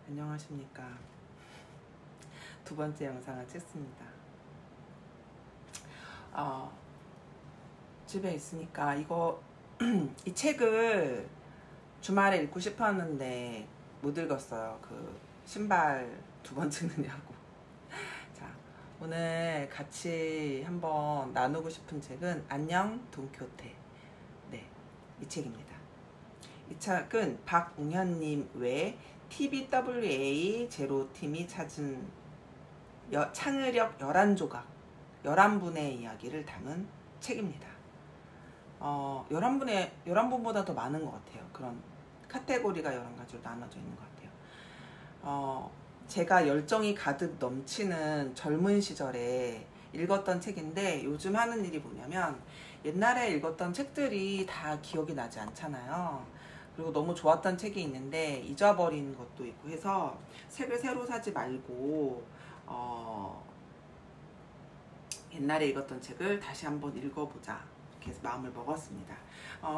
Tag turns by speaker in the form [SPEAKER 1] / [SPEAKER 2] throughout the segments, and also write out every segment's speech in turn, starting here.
[SPEAKER 1] 안녕하십니까. 두 번째 영상을 찍습니다. 집에 있으니까 이 책을 주말에 읽고 싶었는데 못 읽었어요. 그 신발 두 번 찍느냐고. 자, 오늘 같이 한번 나누고 싶은 책은 안녕 돈키호테. 네, 이 책입니다. 이 책은 박웅현님 외 TBWA 제로팀이 찾은 창의력 11조각 11분의 이야기를 담은 책입니다. 11분보다 더 많은 것 같아요. 그런 카테고리가 11가지로 나눠져 있는 것 같아요. 제가 열정이 가득 넘치는 젊은 시절에 읽었던 책인데, 요즘 하는 일이 뭐냐면 옛날에 읽었던 책들이 다 기억이 나지 않잖아요. 그리고 너무 좋았던 책이 있는데 잊어버린 것도 있고 해서 책을 새로 사지 말고 옛날에 읽었던 책을 다시 한번 읽어보자 이렇게 해서 마음을 먹었습니다.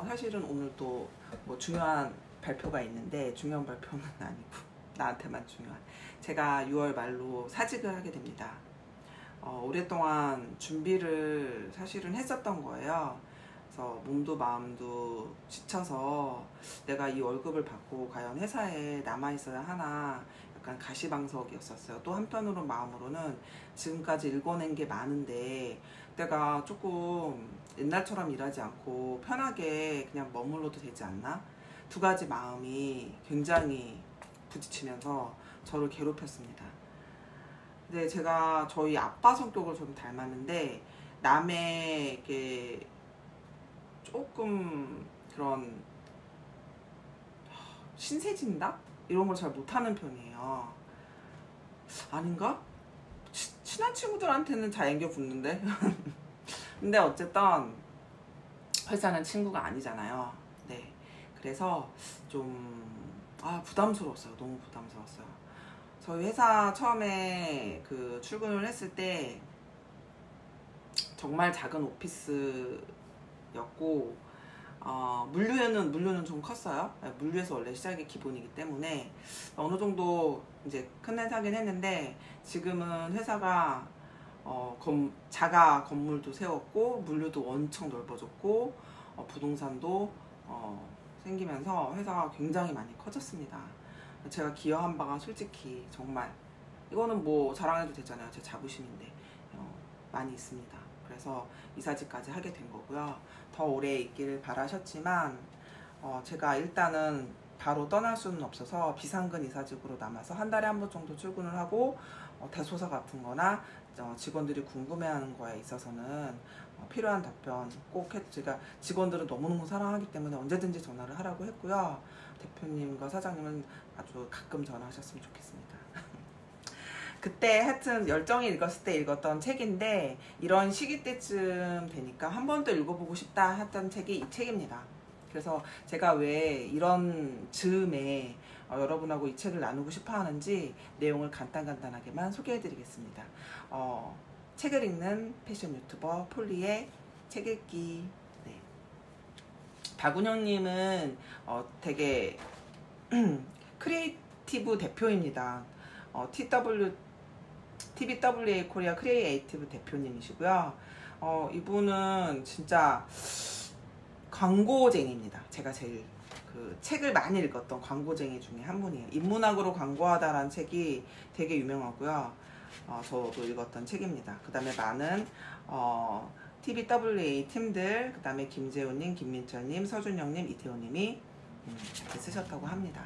[SPEAKER 1] 사실은 오늘 또 뭐 중요한 발표가 있는데, 중요한 발표는 아니고 나한테만 중요한, 제가 6월 말로 사직을 하게 됩니다. 오랫동안 준비를 사실은 했었던 거예요. 그래서 몸도 마음도 지쳐서 내가 이 월급을 받고 과연 회사에 남아있어야 하나 약간 가시방석이었었어요. 또 한편으로 마음으로는 지금까지 읽어낸 게 많은데 내가 조금 옛날처럼 일하지 않고 편하게 그냥 머물러도 되지 않나? 두 가지 마음이 굉장히 부딪히면서 저를 괴롭혔습니다. 근데 제가 저희 아빠 성격을 좀 닮았는데 남에게 조금 그런 신세진다? 이런 걸 잘 못하는 편이에요. 아닌가? 친한 친구들한테는 잘 앵겨 붙는데 근데 어쨌든 회사는 친구가 아니잖아요. 네, 그래서 좀 부담스러웠어요. 너무 부담스러웠어요. 저희 회사 처음에 그 출근을 했을 때 정말 작은 오피스였고 물류는 좀 컸어요. 물류에서 원래 시작이 기본이기 때문에 어느 정도 이제 큰 회사긴 했는데, 지금은 회사가 자가 건물도 세웠고 물류도 엄청 넓어졌고 부동산도 생기면서 회사가 굉장히 많이 커졌습니다. 제가 기여한 바가 솔직히 정말, 이거는 뭐 자랑해도 되잖아요. 제 자부심인데 많이 있습니다. 그래서 이사직까지 하게 된 거고요. 더 오래 있기를 바라셨지만 제가 일단은 바로 떠날 수는 없어서 비상근 이사직으로 남아서 한 달에 한 번 정도 출근을 하고 대소사 같은 거나 직원들이 궁금해하는 거에 있어서는 필요한 답변 꼭 해도, 제가 직원들은 너무너무 사랑하기 때문에 언제든지 전화를 하라고 했고요. 대표님과 사장님은 아주 가끔 전화하셨으면 좋겠습니다. 그때 하여튼 열정이 읽었을 때 읽었던 책인데, 이런 시기 때쯤 되니까 한 번 더 읽어보고 싶다 했던 책이 이 책입니다. 그래서 제가 왜 이런 즈음에 여러분하고 이 책을 나누고 싶어 하는지 내용을 간단하게만 소개해 드리겠습니다. 책을 읽는 패션 유튜버 폴리의 책 읽기. 네. 박운영님은 되게 크리에이티브 대표입니다. TBWA 코리아 크리에이티브 대표님이시고요. 이분은 진짜 광고쟁이입니다. 제가 제일 그 책을 많이 읽었던 광고쟁이 중에 한 분이에요. 인문학으로 광고하다라는 책이 되게 유명하고요. 저도 읽었던 책입니다. 그 다음에 많은 TBWA 팀들, 그 다음에 김재훈님, 김민철님, 서준영님, 이태호님이 이렇게 쓰셨다고 합니다.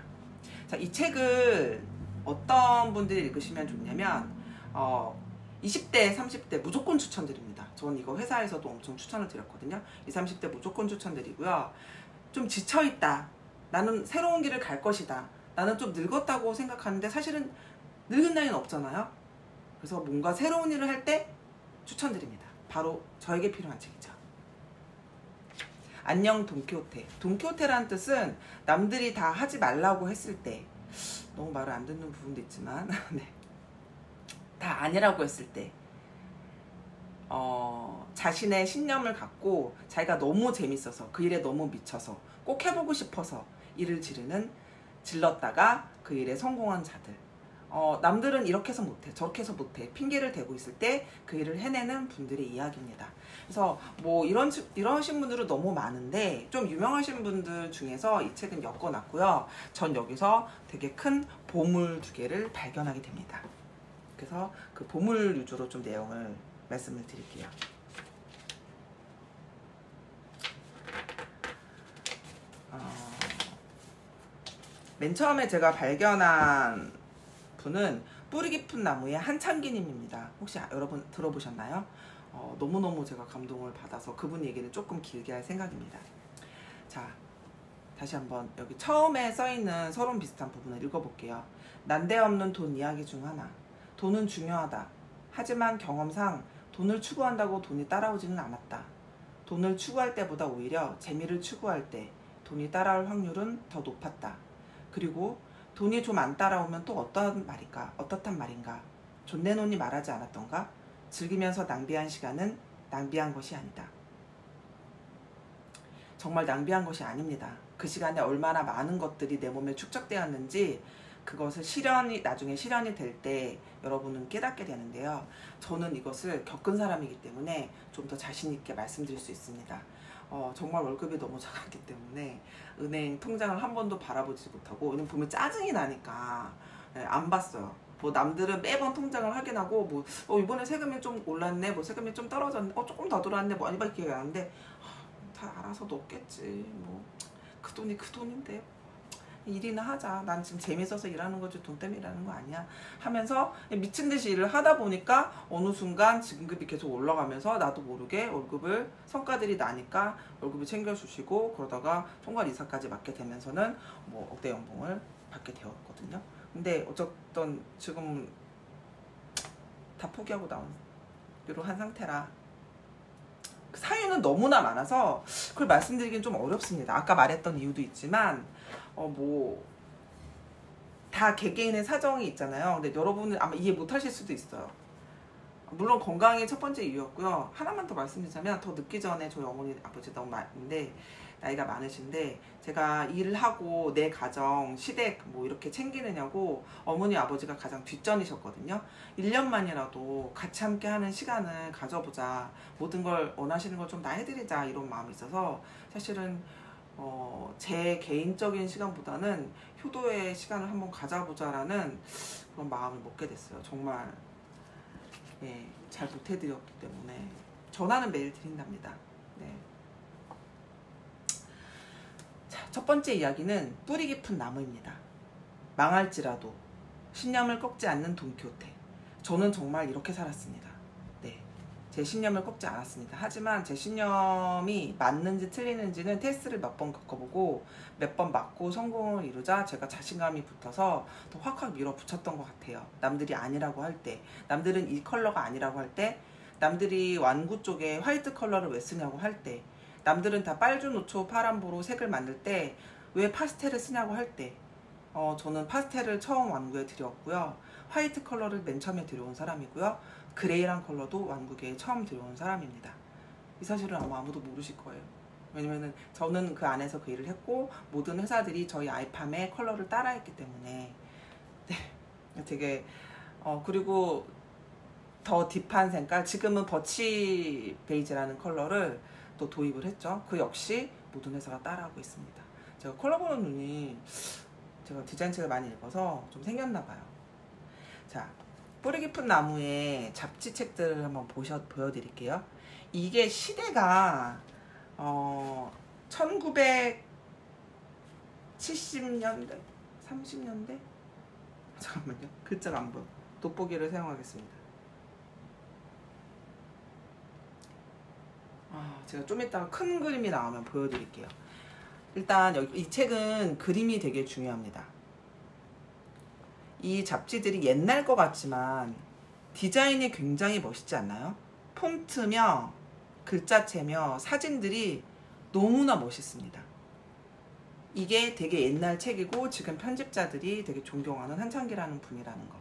[SPEAKER 1] 자, 이 책을 어떤 분들이 읽으시면 좋냐면 20대, 30대 무조건 추천드립니다. 전 이거 회사에서도 엄청 추천을 드렸거든요. 20, 30대 무조건 추천드리고요. 좀 지쳐있다, 나는 새로운 길을 갈 것이다, 나는 좀 늙었다고 생각하는데 사실은 늙은 나이는 없잖아요. 그래서 뭔가 새로운 일을 할 때 추천드립니다. 바로 저에게 필요한 책이죠. 안녕 돈키호테. 돈키호테라는 뜻은 남들이 다 하지 말라고 했을 때, 너무 말을 안 듣는 부분도 있지만 네, 다 아니라고 했을 때 자신의 신념을 갖고 자기가 너무 재밌어서 그 일에 너무 미쳐서 꼭 해보고 싶어서 일을 지르는 질렀다가 그 일에 성공한 자들. 남들은 이렇게 해서 못해, 저렇게 해서 못해 핑계를 대고 있을 때 그 일을 해내는 분들의 이야기입니다. 그래서 뭐 이러신 분들은 너무 많은데 좀 유명하신 분들 중에서 이 책은 엮어놨고요. 전 여기서 되게 큰 보물 2개를 발견하게 됩니다. 그래서 그 보물 위주로 좀 내용을 말씀을 드릴게요. 맨 처음에 제가 발견한 분은 뿌리 깊은 나무의 한창기님입니다. 혹시 여러분 들어보셨나요? 너무너무 제가 감동을 받아서 그분 얘기를 조금 길게 할 생각입니다. 자, 다시 한번 여기 처음에 써있는 서론 비슷한 부분을 읽어볼게요. 난데없는 돈 이야기 중 하나. 돈은 중요하다. 하지만 경험상 돈을 추구한다고 돈이 따라오지는 않았다. 돈을 추구할 때보다 오히려 재미를 추구할 때 돈이 따라올 확률은 더 높았다. 그리고 돈이 좀 안 따라오면 또 어떻단 말인가? 존내논이 말하지 않았던가? 즐기면서 낭비한 시간은 낭비한 것이 아니다. 정말 낭비한 것이 아닙니다. 그 시간에 얼마나 많은 것들이 내 몸에 축적되었는지 그것을 나중에 실현이 될 때 여러분은 깨닫게 되는데요. 저는 이것을 겪은 사람이기 때문에 좀 더 자신 있게 말씀드릴 수 있습니다. 정말 월급이 너무 작았기 때문에 은행 통장을 한 번도 바라보지 못하고 은행 보면 짜증이 나니까 안 봤어요. 뭐 남들은 매번 통장을 확인하고 뭐 이번에 세금이 좀 올랐네, 뭐 세금이 좀 떨어졌네, 조금 더 들어왔네, 뭐 아니 이렇게 하는데 다 알아서 넣겠지. 뭐 그 돈이 그 돈인데 일이나 하자. 난 지금 재밌어서 일하는 거지 돈 때문에 일하는 거 아니야 하면서 미친 듯이 일을 하다 보니까 어느 순간 지급이 계속 올라가면서 나도 모르게 월급을 성과들이 나니까 월급을 챙겨주시고 그러다가 총괄 이사까지 맡게 되면서는 뭐 억대 연봉을 받게 되었거든요. 근데 어쨌든 지금 다 포기하고 나오기로 한 상태라 그 사유는 너무나 많아서 그걸 말씀드리긴 좀 어렵습니다. 아까 말했던 이유도 있지만 다 개개인의 사정이 있잖아요. 근데 여러분은 아마 이해 못 하실 수도 있어요. 물론 건강이 첫 번째 이유였고요. 하나만 더 말씀드리자면 더 늦기 전에 저희 어머니 아버지 너무 많은데 나이가 많으신데 제가 일을 하고 내 가정 시댁 뭐 이렇게 챙기느냐고 어머니 아버지가 가장 뒷전이셨거든요. 1년만이라도 같이 함께 하는 시간을 가져보자. 모든 걸 원하시는 걸 좀 다 해드리자 이런 마음이 있어서 사실은 제 개인적인 시간보다는 효도의 시간을 한번 가져보자라는 그런 마음을 먹게 됐어요. 정말 잘 못해드렸기 때문에 전화는 매일 드린답니다. 네. 자, 첫 번째 이야기는 뿌리 깊은 나무입니다. 망할지라도 신념을 꺾지 않는 돈키호테. 저는 정말 이렇게 살았습니다. 네, 제 신념을 꺾지 않았습니다. 하지만 제 신념이 맞는지 틀리는지는 테스트를 몇 번 겪어보고 몇 번 맞고 성공을 이루자 제가 자신감이 붙어서 더 확확 밀어붙였던 것 같아요. 남들이 아니라고 할 때, 남들은 이 컬러가 아니라고 할 때, 남들이 완구 쪽에 화이트 컬러를 왜 쓰냐고 할 때, 남들은 다 빨주, 노초, 파란보로 색을 만들 때 왜 파스텔을 쓰냐고 할 때 저는 파스텔을 처음 완구에 들여왔고요. 화이트 컬러를 맨 처음에 들여온 사람이고요. 그레이란 컬러도 완구계에 처음 들여온 사람입니다. 이 사실은 아마 아무도 모르실 거예요. 왜냐면은 저는 그 안에서 그 일을 했고 모든 회사들이 저희 아이팜의 컬러를 따라했기 때문에 되게 그리고 더 딥한 색깔, 지금은 버치 베이지라는 컬러를 또 도입을 했죠. 그 역시 모든 회사가 따라하고 있습니다. 제가 컬러 보는 눈이 제가 디자인 책을 많이 읽어서 좀 생겼나 봐요. 자, 뿌리 깊은 나무의 잡지 책들을 한번 보여드릴게요. 이게 시대가 1970년대? 30년대? 잠깐만요. 글자가 안 보여. 돋보기를 사용하겠습니다. 제가 좀 이따가 큰 그림이 나오면 보여드릴게요. 일단 이 책은 그림이 되게 중요합니다. 이 잡지들이 옛날 것 같지만 디자인이 굉장히 멋있지 않나요? 폰트며 글자체며 사진들이 너무나 멋있습니다. 이게 되게 옛날 책이고 지금 편집자들이 되게 존경하는 한창기라는 분이라는 거.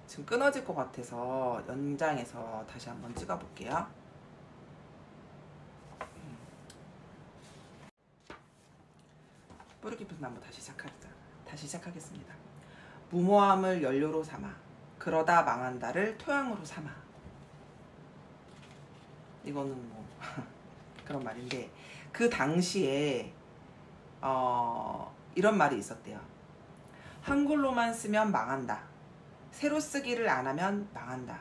[SPEAKER 1] 지금 끊어질 것 같아서 연장해서 다시 한번 찍어볼게요. 뿌리 깊은 나무 다시 시작하겠습니다. 무모함을 연료로 삼아 그러다 망한다를 토양으로 삼아. 이거는 뭐 그런 말인데, 그 당시에 이런 말이 있었대요. 한글로만 쓰면 망한다. 새로 쓰기를 안 하면 망한다.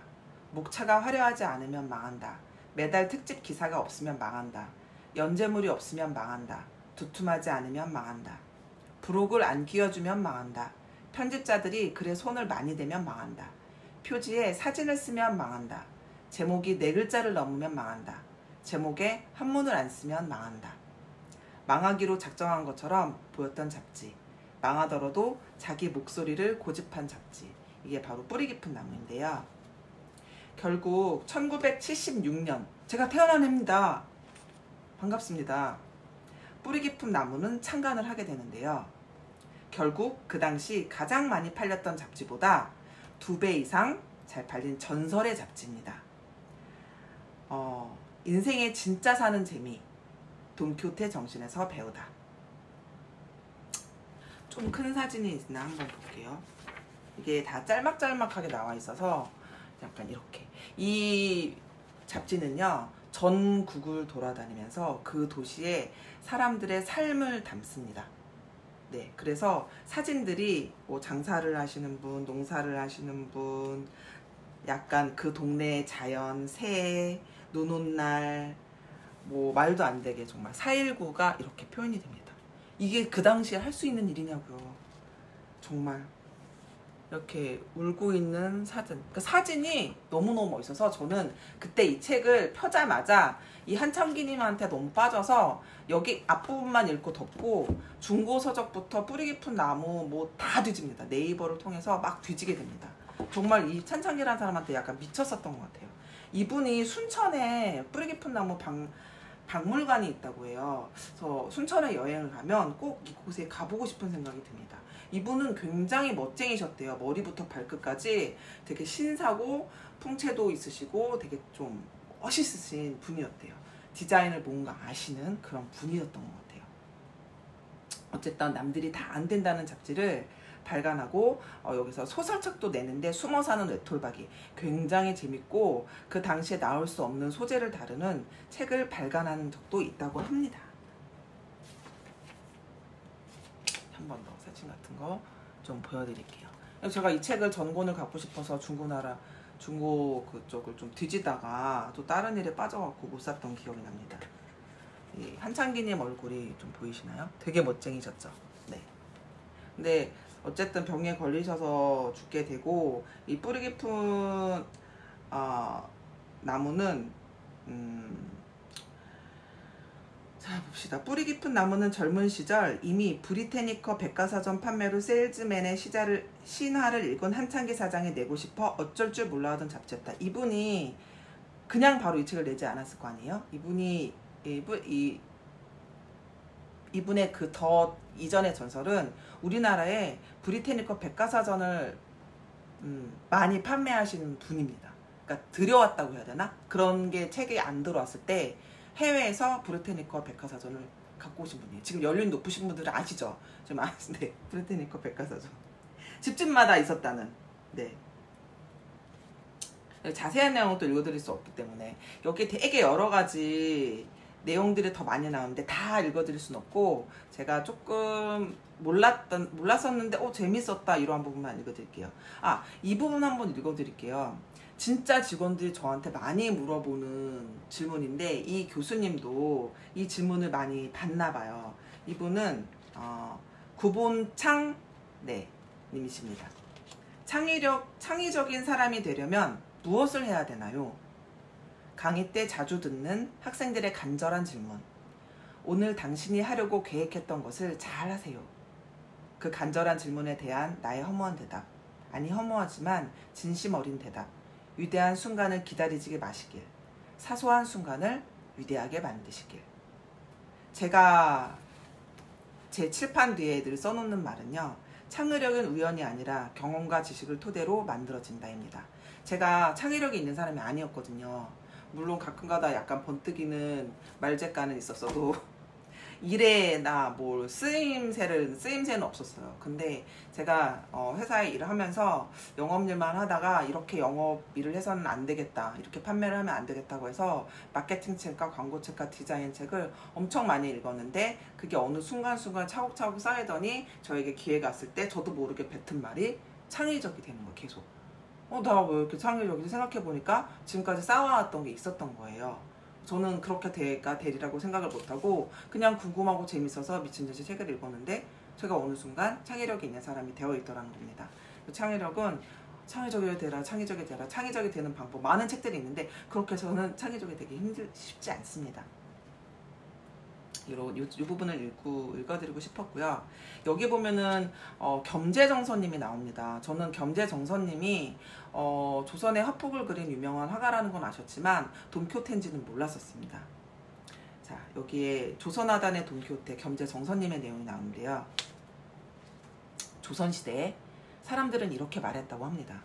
[SPEAKER 1] 목차가 화려하지 않으면 망한다. 매달 특집 기사가 없으면 망한다. 연재물이 없으면 망한다. 두툼하지 않으면 망한다. 부록을 안 끼워주면 망한다. 편집자들이 글에 손을 많이 대면 망한다. 표지에 사진을 쓰면 망한다. 제목이 4글자를 넘으면 망한다. 제목에 한문을 안 쓰면 망한다. 망하기로 작정한 것처럼 보였던 잡지. 망하더라도 자기 목소리를 고집한 잡지. 이게 바로 뿌리 깊은 나무인데요. 결국 1976년, 제가 태어난 해입니다. 반갑습니다. 뿌리 깊은 나무는 창간을 하게 되는데요. 결국 그 당시 가장 많이 팔렸던 잡지보다 2배 이상 잘 팔린 전설의 잡지입니다. 인생의 진짜 사는 재미, 돈키호테 정신에서 배우다. 좀 큰 사진이 있나 한번 볼게요. 이게 다 짤막짤막하게 나와 있어서 약간 이렇게. 이 잡지는요, 전국을 돌아다니면서 그 도시의 사람들의 삶을 담습니다. 네, 그래서 사진들이 뭐 장사를 하시는 분, 농사를 하시는 분, 약간 그 동네의 자연, 새, 눈 온 날, 뭐 말도 안 되게 정말 4.19가 이렇게 표현이 됩니다. 이게 그 당시에 할 수 있는 일이냐고요. 정말 이렇게 울고 있는 사진. 그러니까 사진이 너무너무 멋있어서 저는 그때 이 책을 펴자마자 이 한창기님한테 너무 빠져서 여기 앞부분만 읽고 덮고 중고서적부터 뿌리 깊은 나무 뭐 다 뒤집니다. 네이버를 통해서 막 뒤지게 됩니다. 정말 이 찬창기라는 사람한테 약간 미쳤었던 것 같아요. 이분이 순천에 뿌리 깊은 나무 박물관이 있다고 해요. 그래서 순천에 여행을 가면 꼭 이곳에 가보고 싶은 생각이 듭니다. 이분은 굉장히 멋쟁이셨대요. 머리부터 발끝까지 되게 신사고 풍채도 있으시고 되게 좀 멋있으신 분이었대요. 디자인을 뭔가 아시는 그런 분이었던 것 같아요. 어쨌든 남들이 다 안 된다는 잡지를 발간하고 여기서 소설책도 내는데 숨어 사는 외톨박이, 굉장히 재밌고 그 당시에 나올 수 없는 소재를 다루는 책을 발간한 적도 있다고 합니다. 한 번 더 사진 같은 거 좀 보여드릴게요. 제가 이 책을 전권을 갖고 싶어서 중고 그쪽을 좀 뒤지다가 또 다른 일에 빠져갖고 못 샀던 기억이 납니다. 이 한창기님 얼굴이 좀 보이시나요? 되게 멋쟁이셨죠? 네. 근데 어쨌든 병에 걸리셔서 죽게 되고, 이 뿌리 깊은 나무는 자 봅시다. 뿌리 깊은 나무는 젊은 시절 이미 브리테니커 백과사전 판매로 세일즈맨의 신화를 읽은 한창기 사장이 내고 싶어 어쩔 줄 몰라 하던 잡지였다. 이분이 그냥 바로 이 책을 내지 않았을 거 아니에요? 이분의 그 더 이전의 전설은 우리나라에 브리테니커 백과사전을 많이 판매하시는 분입니다. 그러니까 들여왔다고 해야 되나? 그런 게 책이 안 들어왔을 때 해외에서 브리테니커 백과사전을 갖고 오신 분이에요. 지금 연륜 높으신 분들은 아시죠? 좀 아시는데 브리테니커 백과사전 집집마다 있었다는. 네. 자세한 내용은 또 읽어드릴 수 없기 때문에 여기 되게 여러 가지 내용들이 더 많이 나오는데 다 읽어드릴 수는 없고, 제가 조금 몰랐었는데 재밌었다 이러한 부분만 읽어드릴게요. 이 부분 한번 읽어드릴게요. 진짜 직원들이 저한테 많이 물어보는 질문인데 이 교수님도 이 질문을 많이 받나 봐요. 이분은 구본창 님이십니다. 창의적인 사람이 되려면 무엇을 해야 되나요? 강의 때 자주 듣는 학생들의 간절한 질문. 오늘 당신이 하려고 계획했던 것을 잘 하세요. 그 간절한 질문에 대한 나의 허무한 대답. 아니 허무하지만 진심 어린 대답. 위대한 순간을 기다리지 마시길. 사소한 순간을 위대하게 만드시길. 제가 제 칠판 뒤에 늘 써놓는 말은요. 창의력은 우연이 아니라 경험과 지식을 토대로 만들어진다입니다. 제가 창의력이 있는 사람이 아니었거든요. 물론 가끔가다 약간 번뜩이는 말재가는 있었어도 일에나 뭘 쓰임새는 없었어요. 근데 제가 회사에 일을 하면서 영업일만 하다가 이렇게 영업 일을 해서는 안 되겠다, 이렇게 판매를 하면 안 되겠다고 해서 마케팅 책과 광고 책과 디자인 책을 엄청 많이 읽었는데, 그게 어느 순간순간 차곡차곡 쌓이더니 저에게 기회가 왔을 때 저도 모르게 뱉은 말이 창의적이 되는 거예요. 계속 나 왜 이렇게 창의적이지 생각해보니까 지금까지 쌓아왔던 게 있었던 거예요. 저는 그렇게 되리라고 생각을 못하고 그냥 궁금하고 재밌어서 미친듯이 책을 읽었는데, 제가 어느 순간 창의력이 있는 사람이 되어 있더라는 겁니다. 그 창의력은 창의적이 되라, 창의적이 되라, 창의적이 되는 방법, 많은 책들이 있는데 그렇게 해서는 창의적이 되기 쉽지 않습니다. 이 부분을 읽어드리고 싶었고요. 여기 보면은 겸재정서님이 나옵니다. 저는 겸재정서님이 조선의 화폭을 그린 유명한 화가라는 건 아셨지만 돈키호테인지는 몰랐었습니다. 자, 여기에 조선화단의 돈키호테 겸재정서님의 내용이 나오는데요. 조선시대에 사람들은 이렇게 말했다고 합니다.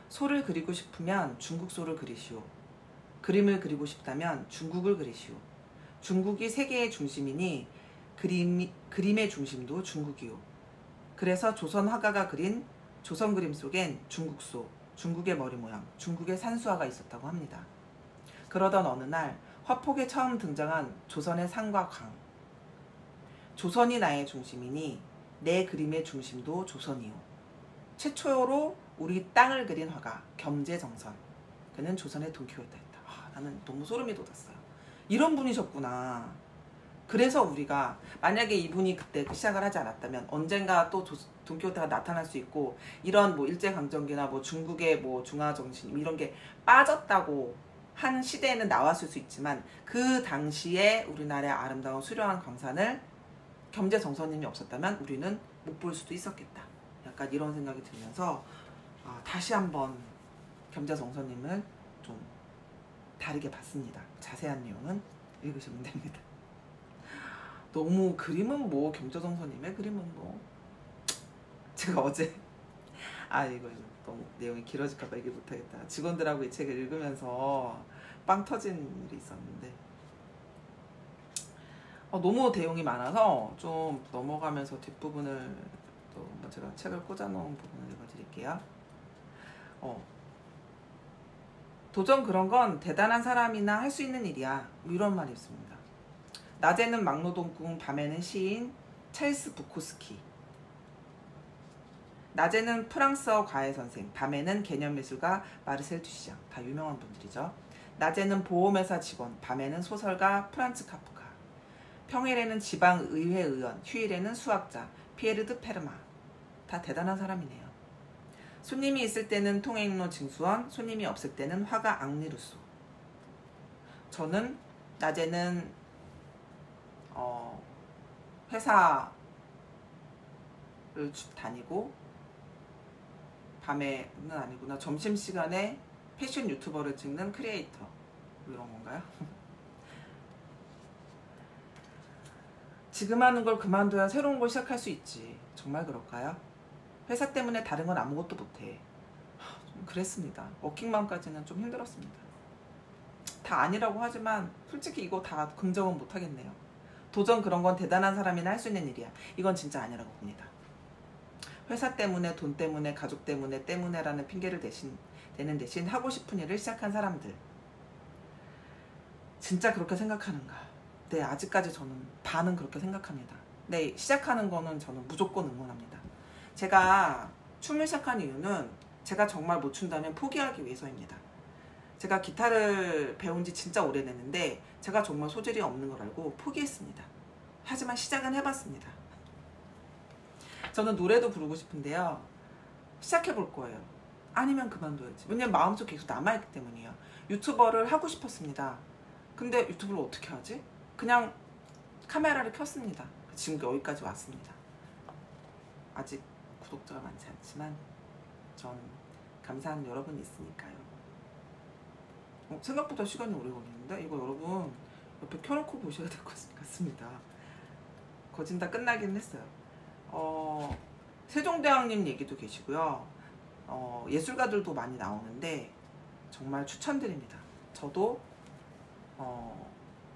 [SPEAKER 1] 소를 그리고 싶으면 중국 소를 그리시오. 그림을 그리고 싶다면 중국을 그리시오. 중국이 세계의 중심이니 그림의 중심도 중국이요. 그래서 조선 화가가 그린 조선 그림 속엔 중국소, 중국의 머리 모양, 중국의 산수화가 있었다고 합니다. 그러던 어느 날 화폭에 처음 등장한 조선의 산과 광. 조선이 나의 중심이니 내 그림의 중심도 조선이요. 최초로 우리 땅을 그린 화가 겸재정선. 그는 조선의 돈키호테였다. 나는 너무 소름이 돋았어요. 이런 분이셨구나. 그래서 우리가 만약에 이분이 그때 시작을 하지 않았다면 언젠가 또 돈키호테가 나타날 수 있고, 이런 뭐 일제강점기나 뭐 중국의 뭐 중화정신 이런 게 빠졌다고 한 시대에는 나왔을 수 있지만, 그 당시에 우리나라의 아름다운 수려한 광산을 겸재정서님이 없었다면 우리는 못 볼 수도 있었겠다. 약간 이런 생각이 들면서 다시 한번 겸재정서님을 좀 다르게 봤습니다. 자세한 내용은 읽으시면 됩니다. 너무 그림은 뭐 겸재정서님의 그림은 뭐 제가 어제 이거 너무 내용이 길어질까봐 얘기 못하겠다. 직원들하고 이 책을 읽으면서 빵 터진 일이 있었는데 너무 내용이 많아서 좀 넘어가면서 뒷부분을 또 제가 책을 꽂아놓은 부분을 읽어드릴게요. 도전 그런 건 대단한 사람이나 할 수 있는 일이야. 이런 말이 있습니다. 낮에는 막노동꾼, 밤에는 시인 찰스 부코스키. 낮에는 프랑스어 과외 선생, 밤에는 개념미술가 마르셀 듀샹. 다 유명한 분들이죠. 낮에는 보험회사 직원, 밤에는 소설가 프란츠 카프카. 평일에는 지방의회 의원, 휴일에는 수학자 피에르 드 페르마. 다 대단한 사람이네요. 손님이 있을 때는 통행로 징수원, 손님이 없을 때는 화가 앙리 루소. 저는 낮에는 회사를 다니고, 밤에는 아니구나, 점심시간에 패션 유튜버를 찍는 크리에이터. 이런 건가요? 지금 하는 걸 그만둬야 새로운 걸 시작할 수 있지. 정말 그럴까요? 회사 때문에 다른 건 아무것도 못해. 좀 그랬습니다. 워킹맘까지는 좀 힘들었습니다. 다 아니라고 하지만 솔직히 이거 다 긍정은 못하겠네요. 도전 그런 건 대단한 사람이나 할 수 있는 일이야. 이건 진짜 아니라고 봅니다. 회사 때문에, 돈 때문에, 가족 때문에라는 핑계를 대는 대신 하고 싶은 일을 시작한 사람들. 진짜 그렇게 생각하는가? 네, 아직까지 저는 반은 그렇게 생각합니다. 네, 시작하는 거는 저는 무조건 응원합니다. 제가 춤을 시작한 이유는 제가 정말 못 춘다면 포기하기 위해서입니다. 제가 기타를 배운 지 진짜 오래됐는데 제가 정말 소질이 없는 걸 알고 포기했습니다. 하지만 시작은 해봤습니다. 저는 노래도 부르고 싶은데요. 시작해볼 거예요. 아니면 그만둬야지. 왜냐면 마음속에 계속 남아있기 때문이에요. 유튜버를 하고 싶었습니다. 근데 유튜브를 어떻게 하지? 그냥 카메라를 켰습니다. 지금 여기까지 왔습니다. 아직 구독자가 많지 않지만 전 감사한 여러분이 있으니까요. 생각보다 시간이 오래 걸리는데 이거 여러분 옆에 켜놓고 보셔야 될 것 같습니다. 거진 다 끝나긴 했어요. 세종대왕님 얘기도 계시고요. 예술가들도 많이 나오는데 정말 추천드립니다. 저도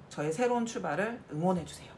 [SPEAKER 1] 저의 새로운 출발을 응원해주세요.